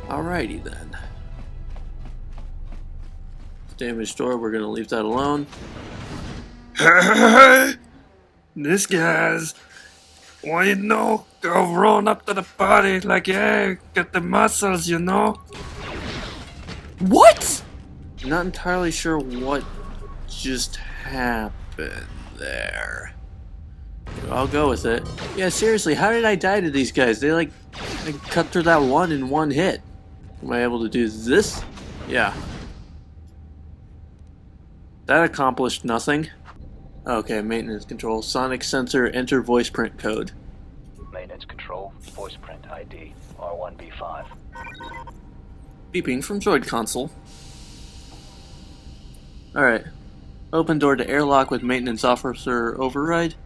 Alrighty then. Damaged door, we're gonna leave that alone. This guy's, well, you know, go run up to the party like, yeah, get the muscles, you know. What? Not entirely sure what just happened there. I'll go with it. Yeah, seriously, how did I die to these guys? They cut through that one in one hit. Am I able to do this? Yeah. That accomplished nothing. Okay, maintenance control. Sonic sensor, enter voice print code. Maintenance control, voice print ID, R1B5. Beeping from Droid console. Alright. Open door to airlock with maintenance officer override.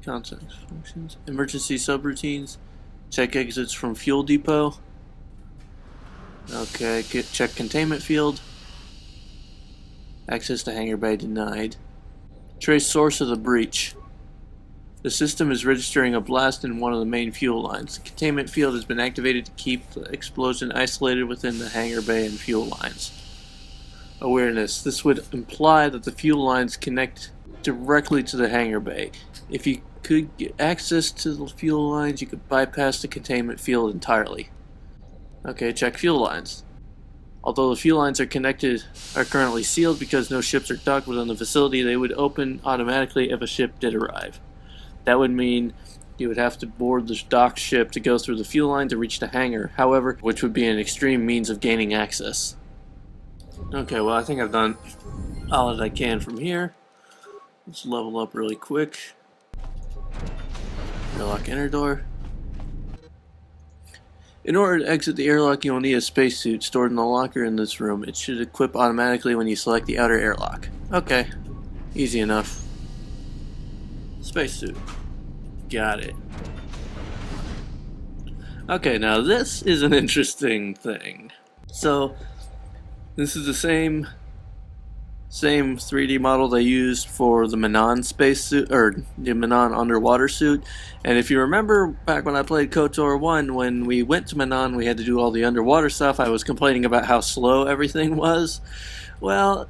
Context functions. Emergency subroutines. Check exits from fuel depot. Okay, check containment field. Access to hangar bay denied. Trace source of the breach. The system is registering a blast in one of the main fuel lines. The containment field has been activated to keep the explosion isolated within the hangar bay and fuel lines. Awareness. This would imply that the fuel lines connect directly to the hangar bay. If you could get access to the fuel lines, you could bypass the containment field entirely. Okay, check fuel lines. Although the fuel lines are currently sealed because no ships are docked within the facility, they would open automatically if a ship did arrive. That would mean you would have to board the docked ship to go through the fuel line to reach the hangar, however, which would be an extreme means of gaining access. Okay, well, I think I've done all that I can from here. Let's level up really quick. Airlock inner door. In order to exit the airlock, you will need a spacesuit stored in the locker in this room. It should equip automatically when you select the outer airlock. Okay, easy enough. Spacesuit. Got it. Okay, now this is an interesting thing. So, this is the same 3D model they used for the Manon spacesuit, or the Manon underwater suit. And if you remember back when I played KOTOR2, when we went to Manon, we had to do all the underwater stuff. I was complaining about how slow everything was. Well,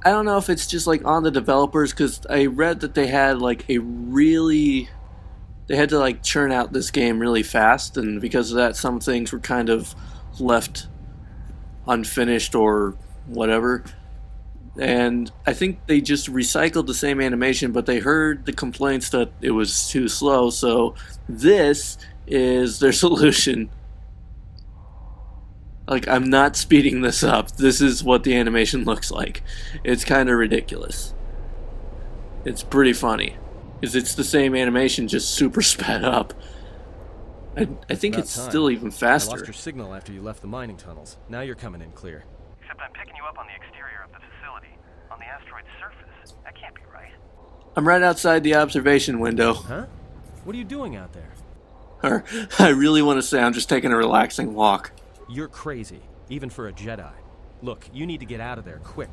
I don't know if it's just like on the developers, because I read that they had they had to like churn out this game really fast, and because of that, some things were kind of left unfinished or whatever. And I think they just recycled the same animation, but they heard the complaints that it was too slow, so this is their solution. Like, I'm not speeding this up. This is what the animation looks like. It's kind of ridiculous. It's pretty funny, because it's the same animation, just super sped up. I think it's still even faster. I lost your signal after you left the mining tunnels. Now you're coming in clear. Except I'm picking you up on the exterior of the facility, on the asteroid's surface. That can't be right. I'm right outside the observation window. Huh? What are you doing out there? Or, I really want to say I'm just taking a relaxing walk. You're crazy, even for a Jedi. Look, you need to get out of there, quick.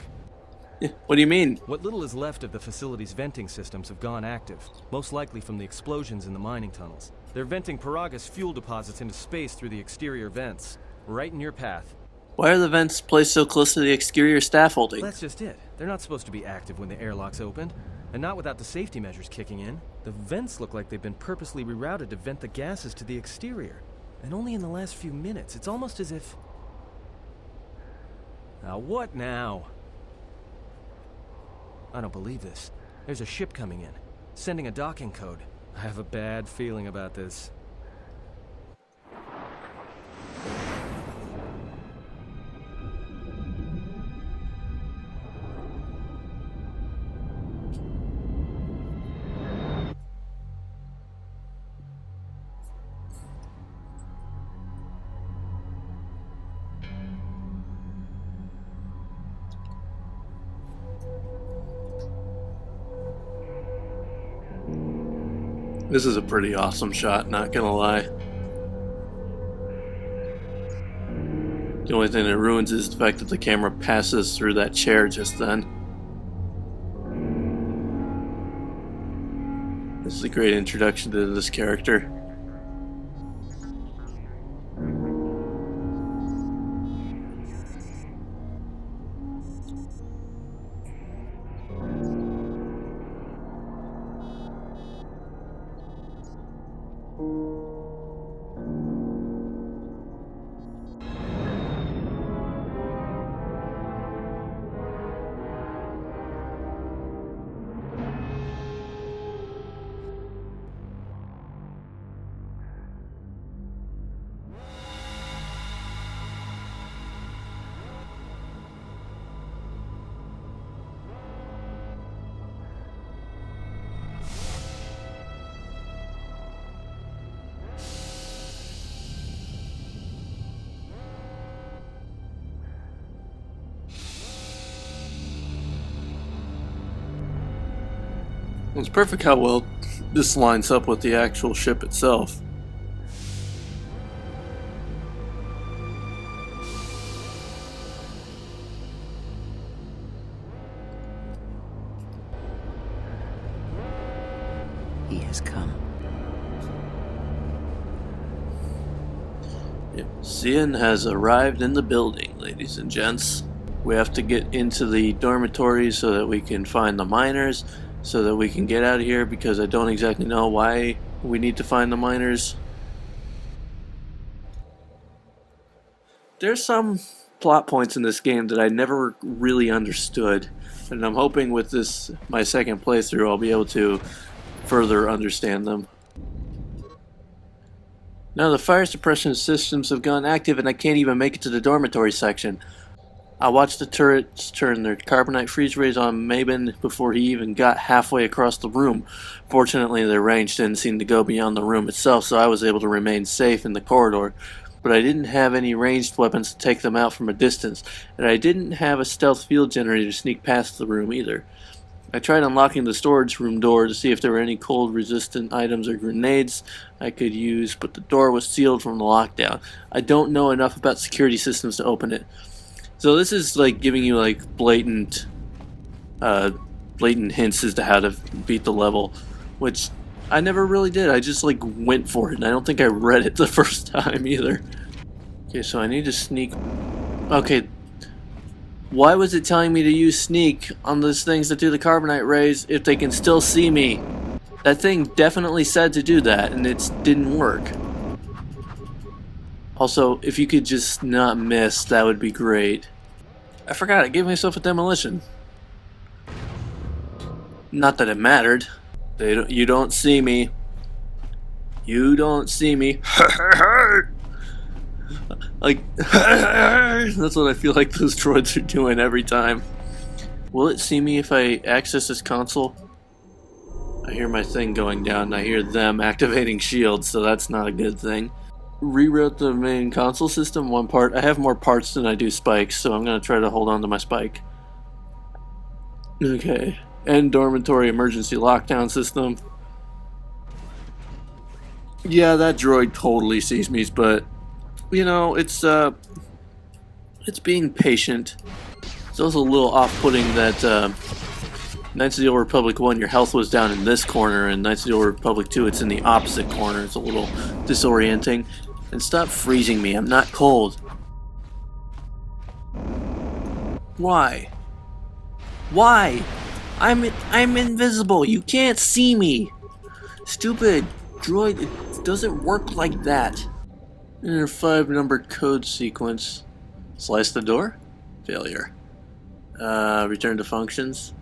What do you mean? What little is left of the facility's venting systems have gone active, most likely from the explosions in the mining tunnels. They're venting PERAGUS fuel deposits into space through the exterior vents, right in your path. Why are the vents placed so close to the exterior scaffolding? That's just it. They're not supposed to be active when the airlock's opened, and not without the safety measures kicking in. The vents look like they've been purposely rerouted to vent the gases to the exterior. And only in the last few minutes. It's almost as if... Now what now? I don't believe this. There's a ship coming in, sending a docking code. I have a bad feeling about this. This is a pretty awesome shot, not gonna lie. The only thing that ruins is the fact that the camera passes through that chair just then. This is a great introduction to this character. It's perfect how well this lines up with the actual ship itself. He has come. Yeah. Cian has arrived in the building, ladies and gents. We have to get into the dormitory so that we can find the miners, so that we can get out of here, because I don't exactly know why we need to find the miners. There's some plot points in this game that I never really understood, and I'm hoping with this, my second playthrough, I'll be able to further understand them. Now the fire suppression systems have gone active and I can't even make it to the dormitory section. I watched the turrets turn their carbonite freeze rays on Mabin before he even got halfway across the room. Fortunately, their range didn't seem to go beyond the room itself, so I was able to remain safe in the corridor. But I didn't have any ranged weapons to take them out from a distance, and I didn't have a stealth field generator to sneak past the room either. I tried unlocking the storage room door to see if there were any cold-resistant items or grenades I could use, but the door was sealed from the lockdown. I don't know enough about security systems to open it. So this is like giving you like blatant hints as to how to beat the level, which I never really did. I just like went for it, and I don't think I read it the first time either. Okay, so I need to sneak. Okay, why was it telling me to use sneak on those things that do the carbonite rays if they can still see me? That thing definitely said to do that, and it didn't work. Also, if you could just not miss, that would be great. I forgot, I gave myself a demolition. Not that it mattered. You don't see me. You don't see me. Like, that's what I feel like those droids are doing every time. Will it see me if I access this console? I hear my thing going down, and I hear them activating shields, so that's not a good thing. Rewrote the main console system, one part. I have more parts than I do spikes, so I'm going to try to hold on to my spike. Okay. End dormitory emergency lockdown system. Yeah, that droid totally sees me, but you know, it's being patient. It's also a little off-putting that Knights of the Old Republic 1, your health was down in this corner, and Knights of the Old Republic 2, it's in the opposite corner. It's a little disorienting. And stop freezing me, I'm not cold. Why? Why? I'm invisible, you can't see me! Stupid droid, it doesn't work like that. Enter 5-number code sequence. Slice the door? Failure. Return to functions.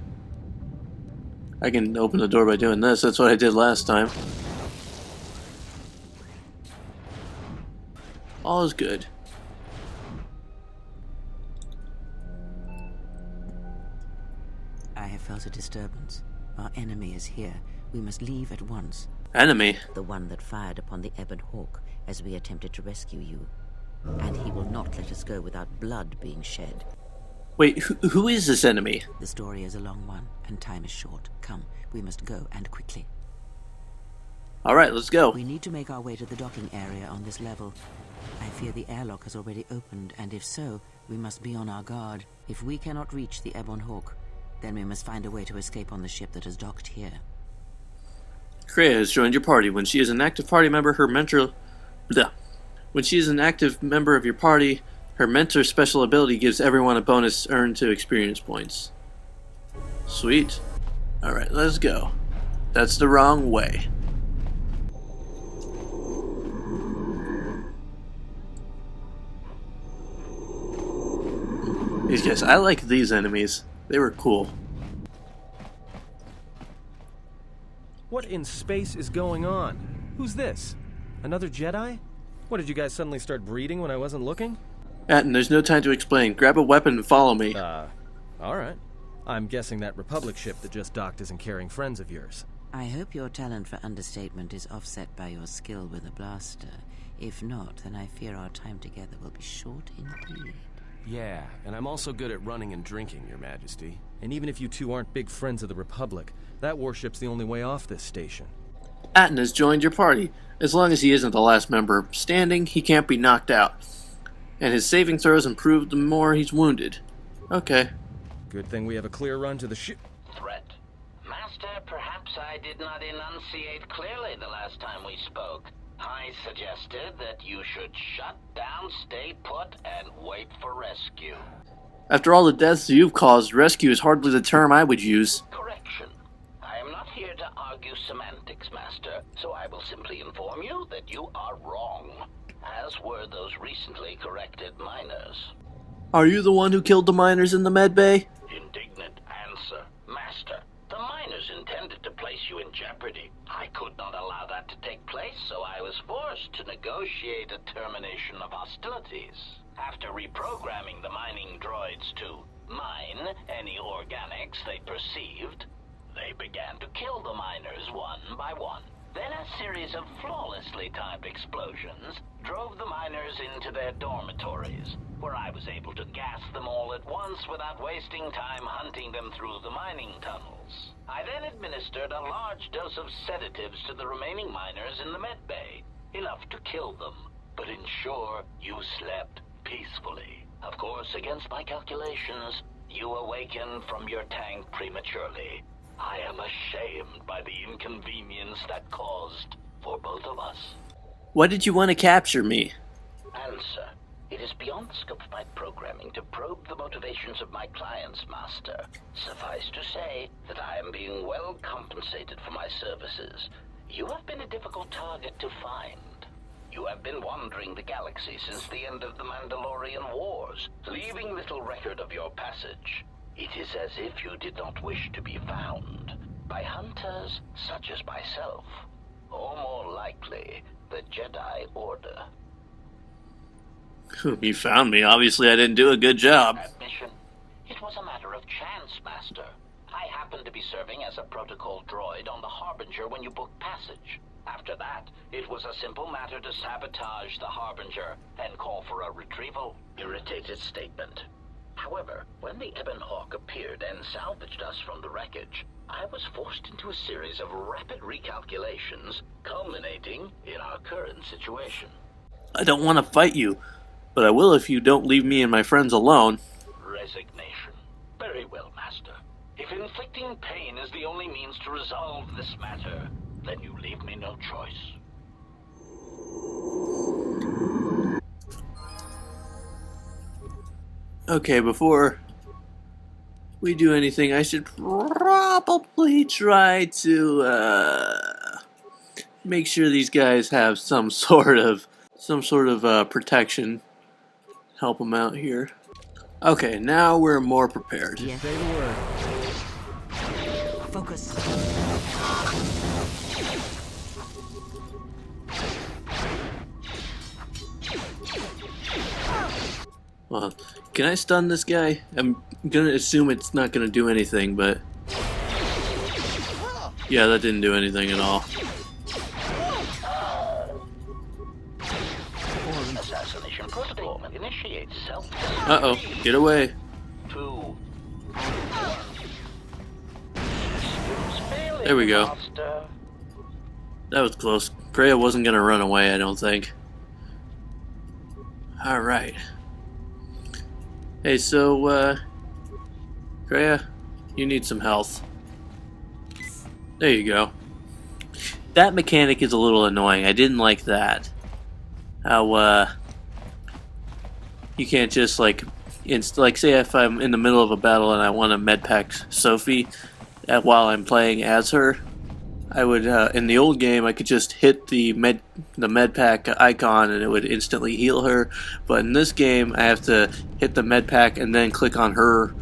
I can open the door by doing this. That's what I did last time. All is good. I have felt a disturbance. Our enemy is here. We must leave at once. Enemy? The one that fired upon the Ebon Hawk as we attempted to rescue you. And he will not let us go without blood being shed. Wait, who is this enemy? The story is a long one, and time is short. Come, we must go, and quickly. Alright, let's go. We need to make our way to the docking area on this level. I fear the airlock has already opened, and if so, we must be on our guard. If we cannot reach the Ebon Hawk, then we must find a way to escape on the ship that is docked here. Kreia has joined your party. When she is an active party member, her mentor... Bleh. When she is an active member of your party, her mentor special ability gives everyone a bonus earned to experience points. Sweet. Alright, let's go. That's the wrong way. These guys, I like these enemies. They were cool. What in space is going on? Who's this? Another Jedi? What, did you guys suddenly start breeding when I wasn't looking? Atten, there's no time to explain. Grab a weapon and follow me. Alright. I'm guessing that Republic ship that just docked isn't carrying friends of yours. I hope your talent for understatement is offset by your skill with a blaster. If not, then I fear our time together will be short indeed. Yeah, and I'm also good at running and drinking, Your Majesty. And even if you two aren't big friends of the Republic, that warship's the only way off this station. Atten has joined your party. As long as he isn't the last member standing, he can't be knocked out. And his saving throws improve the more he's wounded. Okay. Good thing we have a clear run to the ship. Threat. Master, perhaps I did not enunciate clearly the last time we spoke. I suggested that you should shut down, stay put, and wait for rescue. After all the deaths you've caused, rescue is hardly the term I would use. Correction. I am not here to argue semantics, Master, so I will simply inform you that you are wrong, as were those recently corrected miners. Are you the one who killed the miners in the med bay? Indignant answer. Master, the miners intended to place you in jeopardy. I could not allow that to take place, so I was forced to negotiate a termination of hostilities. After reprogramming the mining droids to mine any organics they perceived, they began to kill the miners one by one. Then a series of flawlessly timed explosions drove the miners into their dormitories, where I was able to gas them all at once without wasting time hunting them through the mining tunnels. I then administered a large dose of sedatives to the remaining miners in the med bay, enough to kill them, but ensure you slept peacefully. Of course, against my calculations, you awakened from your tank prematurely. I am ashamed by the inconvenience that caused for both of us. Why did you want to capture me? Answer. It is beyond the scope of my programming to probe the motivations of my clients, Master. Suffice to say that I am being well compensated for my services. You have been a difficult target to find. You have been wandering the galaxy since the end of the Mandalorian Wars, leaving little record of your passage. It is as if you did not wish to be found by hunters such as myself, or more likely, the Jedi Order. You found me. Obviously, I didn't do a good job. Admission. It was a matter of chance, Master. I happened to be serving as a protocol droid on the Harbinger when you booked passage. After that, it was a simple matter to sabotage the Harbinger and call for a retrieval. Irritated statement. However, when the Ebon Hawk appeared and salvaged us from the wreckage, I was forced into a series of rapid recalculations, culminating in our current situation. I don't want to fight you, but I will if you don't leave me and my friends alone. Resignation. Very well, Master. If inflicting pain is the only means to resolve this matter, then you leave me no choice. Okay, before we do anything, I should probably try to make sure these guys have some sort of protection. Help them out here. Okay, now we're more prepared. Yes. They were. Focus. Well, can I stun this guy? I'm gonna assume it's not gonna do anything, but yeah, that didn't do anything at all. Assassination protocol. Initiate self. Uh-oh, get away. 2. There we go. That was close. Kreia wasn't gonna run away, I don't think. Alright. Hey, so, Kreia, you need some health. There you go. That mechanic is a little annoying. I didn't like that. How, you can't just, like, say if I'm in the middle of a battle and I want to medpack Sophie while I'm playing as her, I would, in the old game, I could just hit the medpack icon and it would instantly heal her. But in this game, I have to hit the medpack and then click on her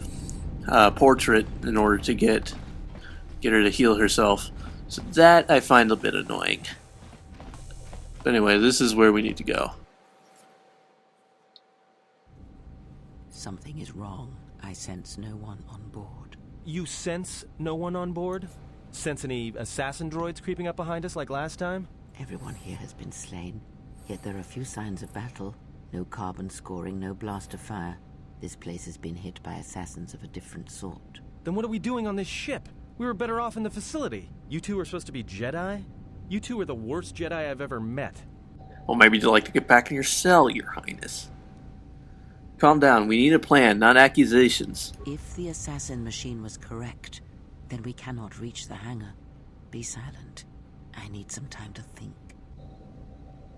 portrait in order to get her to heal herself. So that I find a bit annoying. But anyway, this is where we need to go. Something is wrong. I sense no one on board. You sense no one on board? Sense any assassin droids creeping up behind us like last time? Everyone here has been slain, yet there are few signs of battle. No carbon scoring, no blaster fire. This place has been hit by assassins of a different sort. Then what are we doing on this ship? We were better off in the facility. You two are supposed to be Jedi? You two are the worst Jedi I've ever met. Well, maybe you'd like to get back in your cell, Your Highness. Calm down. We need a plan, not accusations. If the assassin machine was correct, then we cannot reach the hangar. Be silent. I need some time to think.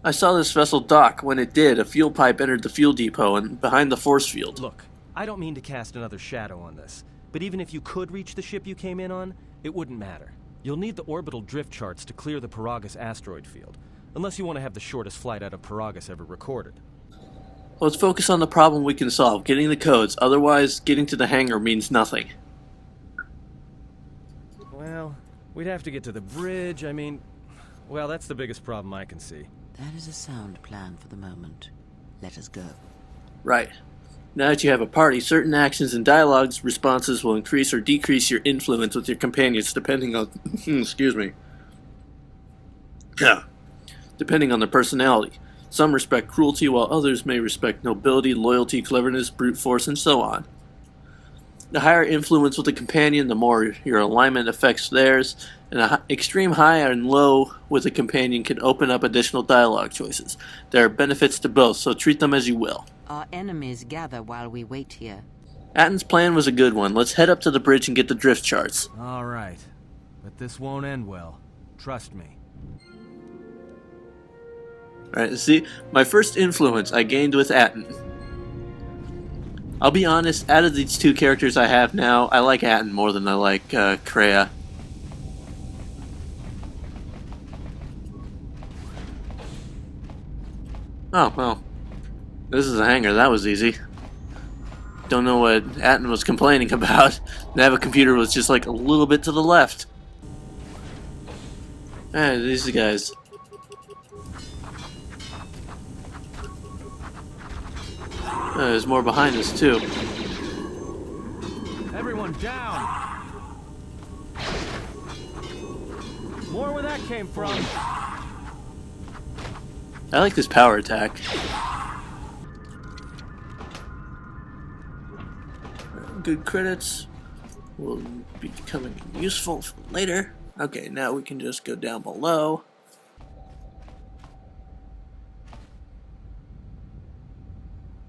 I saw this vessel dock. When it did, a fuel pipe entered the fuel depot and behind the force field. Look, I don't mean to cast another shadow on this, but even if you could reach the ship you came in on, it wouldn't matter. You'll need the orbital drift charts to clear the PERAGUS asteroid field, unless you want to have the shortest flight out of PERAGUS ever recorded. Let's focus on the problem we can solve, getting the codes. Otherwise, getting to the hangar means nothing. Well, we'd have to get to the bridge. I mean, well, that's the biggest problem I can see. That is a sound plan for the moment. Let us go. Right. Now that you have a party, certain actions and dialogues responses will increase or decrease your influence with your companions depending on excuse me. Yeah. Depending on their personality. Some respect cruelty while others may respect nobility, loyalty, cleverness, brute force, and so on. The higher influence with a companion, the more your alignment affects theirs, and an extreme high and low with a companion can open up additional dialogue choices. There are benefits to both, so treat them as you will. Our enemies gather while we wait here. Atton's plan was a good one. Let's head up to the bridge and get the drift charts. All right, but this won't end well. Trust me. Alright, see, my first influence I gained with Atton. I'll be honest, out of these two characters I have now, I like Atton more than I like Kreia. Oh, well. This is a hangar, that was easy. Don't know what Atton was complaining about. Nav computer was just like a little bit to the left. Alright, these guys. There's more behind us, too. Everyone down! More where that came from. I like this power attack. Good credits will be becoming useful for later. Okay, now we can just go down below.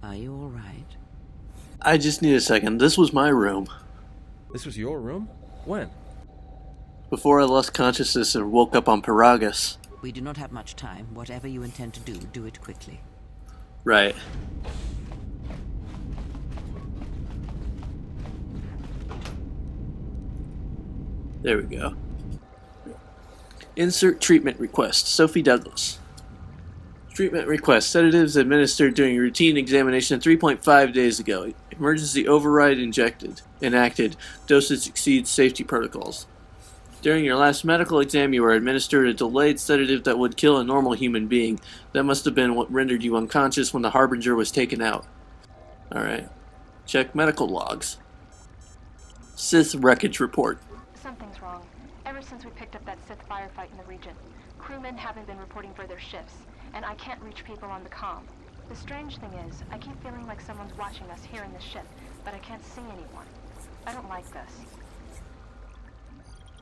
Are you all right? I just need a second. This was my room. This was your room? When? Before I lost consciousness and woke up on PERAGUS. We do not have much time. Whatever you intend to do, do it quickly. Right. There we go. Insert treatment request. Sophie Douglas. Treatment request. Sedatives administered during routine examination 3.5 days ago. Emergency override enacted. Dosage exceeds safety protocols. During your last medical exam, you were administered a delayed sedative that would kill a normal human being. That must have been what rendered you unconscious when the Harbinger was taken out. Alright. Check medical logs. Sith wreckage report. Something's wrong. Ever since we picked up that Sith firefight in the region, crewmen haven't been reporting for their shifts, and I can't reach people on the comm. The strange thing is, I keep feeling like someone's watching us here in the ship, but I can't see anyone. I don't like this.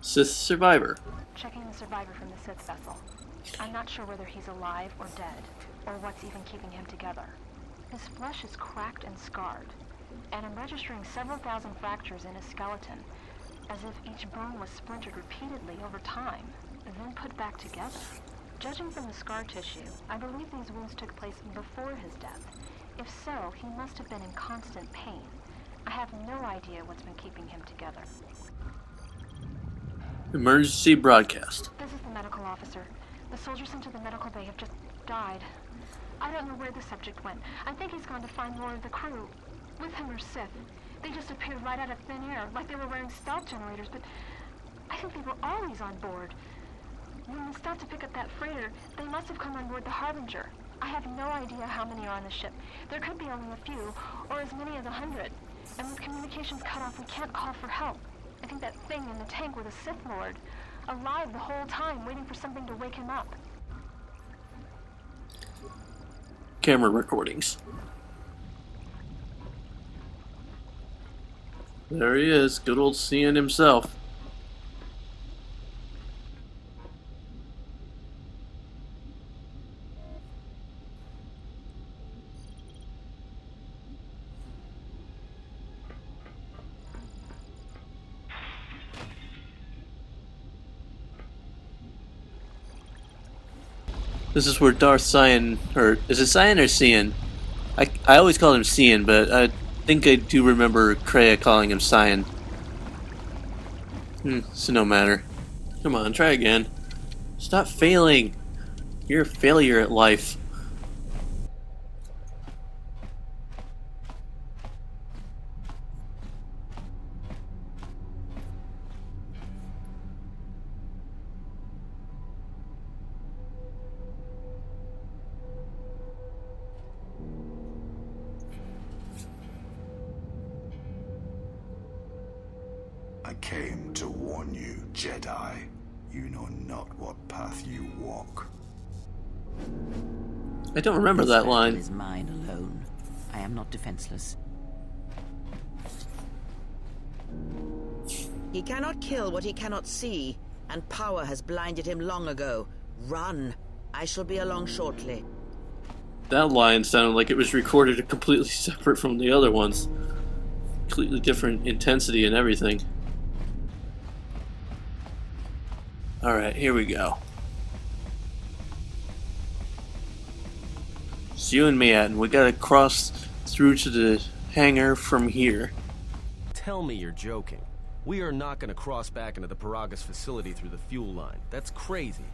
Sith survivor. Checking the survivor from the Sith vessel. I'm not sure whether he's alive or dead, or what's even keeping him together. His flesh is cracked and scarred, and I'm registering several thousand fractures in his skeleton, as if each bone was splintered repeatedly over time. and then put back together. Judging from the scar tissue, I believe these wounds took place before his death. If so, he must have been in constant pain. I have no idea what's been keeping him together. Emergency broadcast. This is the medical officer. The soldiers into the medical bay have just died. I don't know where the subject went. I think he's gone to find more of the crew. With him or Sith. They just appeared right out of thin air, like they were wearing stealth generators, but I think they were always on board. When we stopped to pick up that freighter, they must have come on board the Harbinger. I have no idea how many are on the ship. There could be only a few, or as many as 100. And with communications cut off, we can't call for help. I think that thing in the tank was a Sith Lord, alive the whole time, waiting for something to wake him up. Camera recordings. There he is, good old Cian himself. This is where Darth Cian, or is it Cian or Cian? I always call him Cian, but I think I do remember Kreia calling him Cian. So no matter. Come on, try again. Stop failing. You're a failure at life. I came to warn you, Jedi. You know not what path you walk. I don't remember that line. This battle is mine alone. I am not defenseless. He cannot kill what he cannot see, and power has blinded him long ago. Run. I shall be along shortly. That line sounded like it was recorded completely separate from the other ones. Completely different intensity and everything. Alright, here we go. It's you and me, Atten. We gotta cross through to the hangar from here. Tell me you're joking. We are not going to cross back into the PERAGUS facility through the fuel line. That's crazy.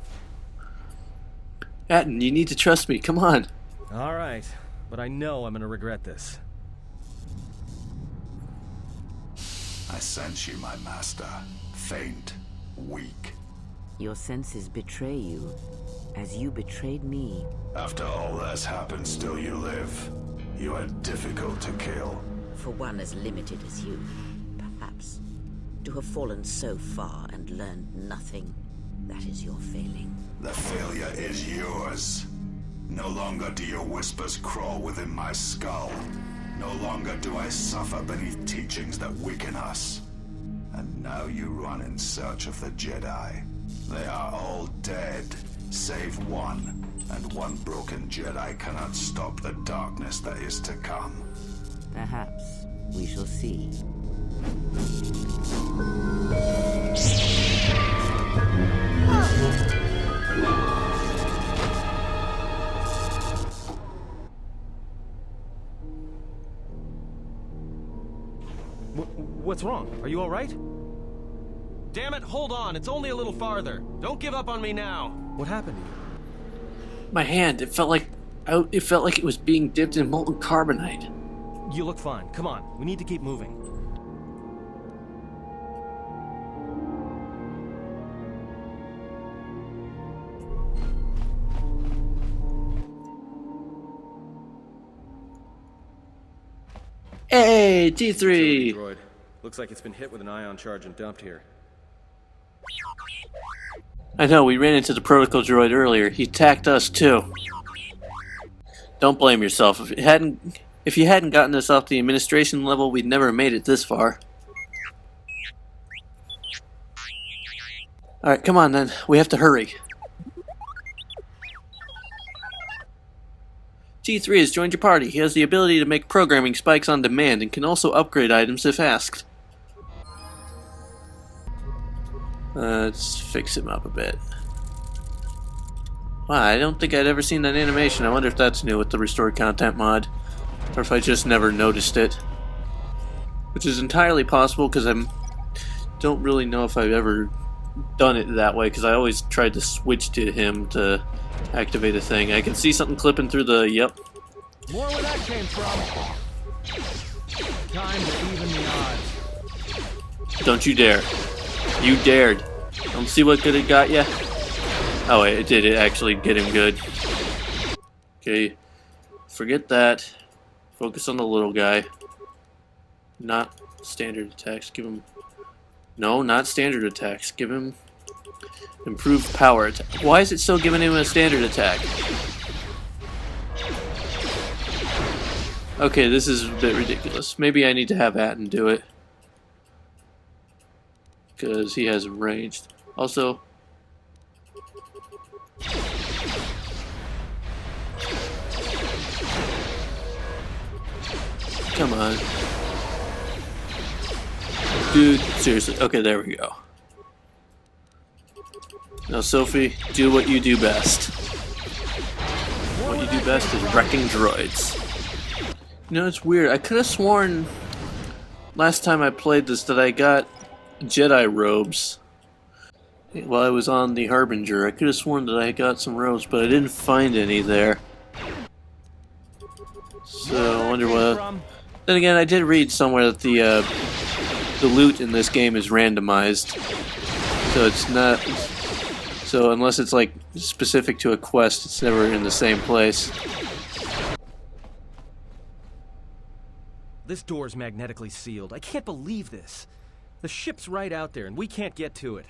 Atten, you need to trust me. Come on. Alright, but I know I'm gonna regret this. I sense you, my master. Faint, weak. Your senses betray you, as you betrayed me. After all that's happened, still you live. You are difficult to kill. For one as limited as you, perhaps. To have fallen so far and learned nothing, that is your failing. The failure is yours. No longer do your whispers crawl within my skull. No longer do I suffer beneath teachings that weaken us. And now you run in search of the Jedi. They are all dead, save one. And one broken Jedi cannot stop the darkness that is to come. Perhaps we shall see. What's wrong? Are you alright? Damn it, hold on. It's only a little farther. Don't give up on me now. What happened to you? My hand, it felt like it was being dipped in molten carbonite. You look fine. Come on. We need to keep moving. Hey, T3! Droid. Looks like it's been hit with an ion charge and dumped here. I know, we ran into the protocol droid earlier. He attacked us too. Don't blame yourself. If you hadn't gotten us off the administration level, we'd never made it this far. Alright, come on then. We have to hurry. T3 has joined your party. He has the ability to make programming spikes on demand and can also upgrade items if asked. Let's fix him up a bit. Wow, I don't think I'd ever seen that animation. I wonder if that's new with the restored content mod, or if I just never noticed it. Which is entirely possible, because I don't really know if I've ever done it that way, because I always tried to switch to him to activate a thing. I can see something clipping through the... Yep. More where that came from. Time to even the odds. Don't you dare. You dared. Don't see what good it got ya? Oh wait, it did. It actually get him good. Okay. Forget that. Focus on the little guy. Not standard attacks. Give him... No, not standard attacks. Give him... improved power attack. Why is it still giving him a standard attack? Okay, this is a bit ridiculous. Maybe I need to have Atten do it. Because he has ranged. Also... Come on. Dude, seriously. Okay, there we go. Now, Sophie, do what you do best. What you do best is wrecking droids. You know, it's weird. I could have sworn last time I played this that I got Jedi robes while I was on the Harbinger. I could have sworn that I got some robes, but I didn't find any there. So, I wonder what... Then again, I did read somewhere that the loot in this game is randomized. So it's not... So unless it's like specific to a quest, it's never in the same place. This door's magnetically sealed. I can't believe this. The ship's right out there and we can't get to it.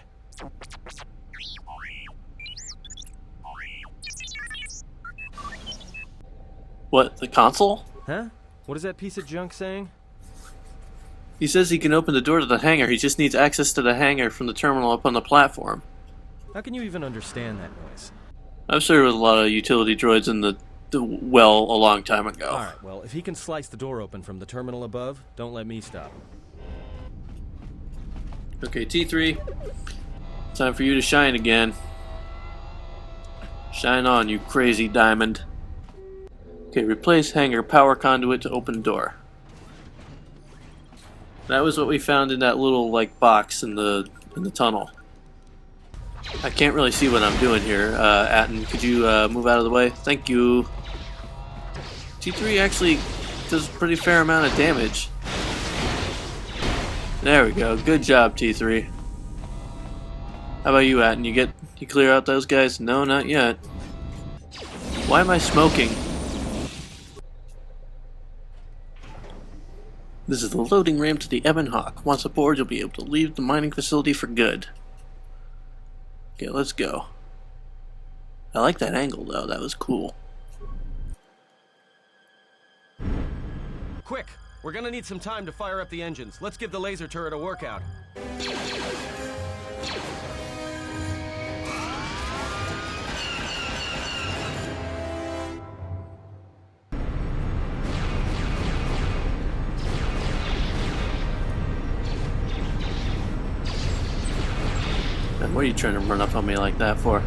What, the console? Huh? What is that piece of junk saying? He says he can open the door to the hangar. He just needs access to the hangar from the terminal up on the platform. How can you even understand that noise? I've served with a lot of utility droids in the well a long time ago. Alright, well, if he can slice the door open from the terminal above, don't let me stop him. Okay, T3. Time for you to shine again. Shine on, you crazy diamond. Okay, replace hangar power conduit to open door. That was what we found in that little like box in the tunnel. I can't really see what I'm doing here. Atten, could you move out of the way? Thank you. T3 actually does a pretty fair amount of damage. There we go. Good job, T3. How about you, Atten? You clear out those guys? No, not yet. Why am I smoking? This is the loading ramp to the Ebon Hawk. Once aboard, you'll be able to leave the mining facility for good. Okay, let's go. I like that angle, though. That was cool. Quick! We're gonna need some time to fire up the engines. Let's give the laser turret a workout. What are you trying to run up on me like that for?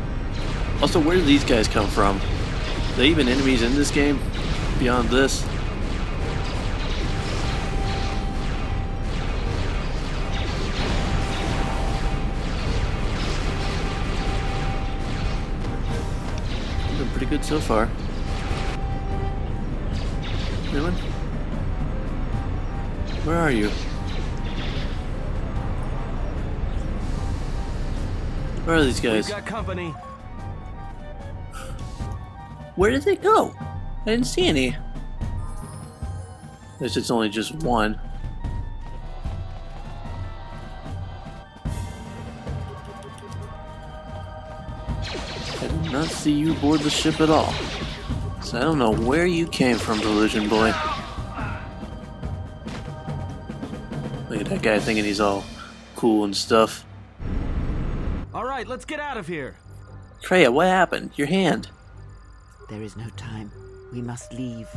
Also, where do these guys come from? Are they even enemies in this game? Beyond this? Been pretty good so far. Really? Where are you? Where are these guys? We've got company. Where did they go? I didn't see any. I guess it's only just one. I did not see you board the ship at all. So I don't know where you came from, Delusion Boy. Look at that guy thinking he's all cool and stuff. Alright, let's get out of here. Freya, what happened? Your hand. There is no time. We must leave.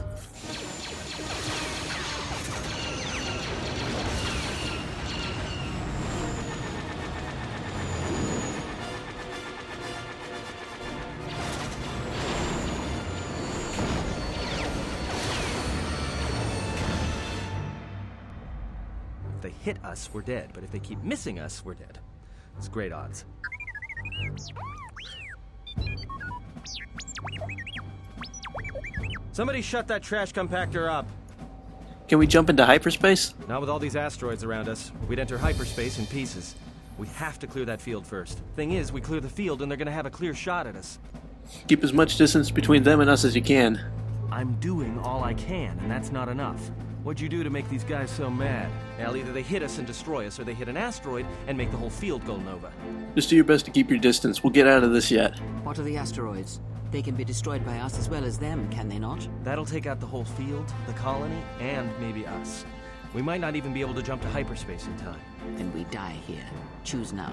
If they hit us, we're dead, but if they keep missing us, we're dead. It's great odds. Somebody shut that trash compactor up. Can we jump into hyperspace? Not with all these asteroids around us. We'd enter hyperspace in pieces. We have to clear that field first. Thing is, we clear the field and they're gonna have a clear shot at us. Keep as much distance between them and us as you can. I'm doing all I can, and that's not enough. What'd you do to make these guys so mad? Well, either they hit us and destroy us, or they hit an asteroid and make the whole field go nova. Just do your best to keep your distance. We'll get out of this yet. What are the asteroids? They can be destroyed by us as well as them, can they not? That'll take out the whole field, the colony, and maybe us. We might not even be able to jump to hyperspace in time. Then we die here. Choose now.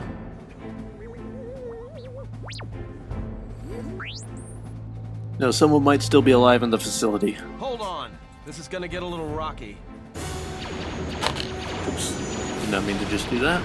No, someone might still be alive in the facility. Hold on! This is gonna get a little rocky. Oops. Did not mean to just do that.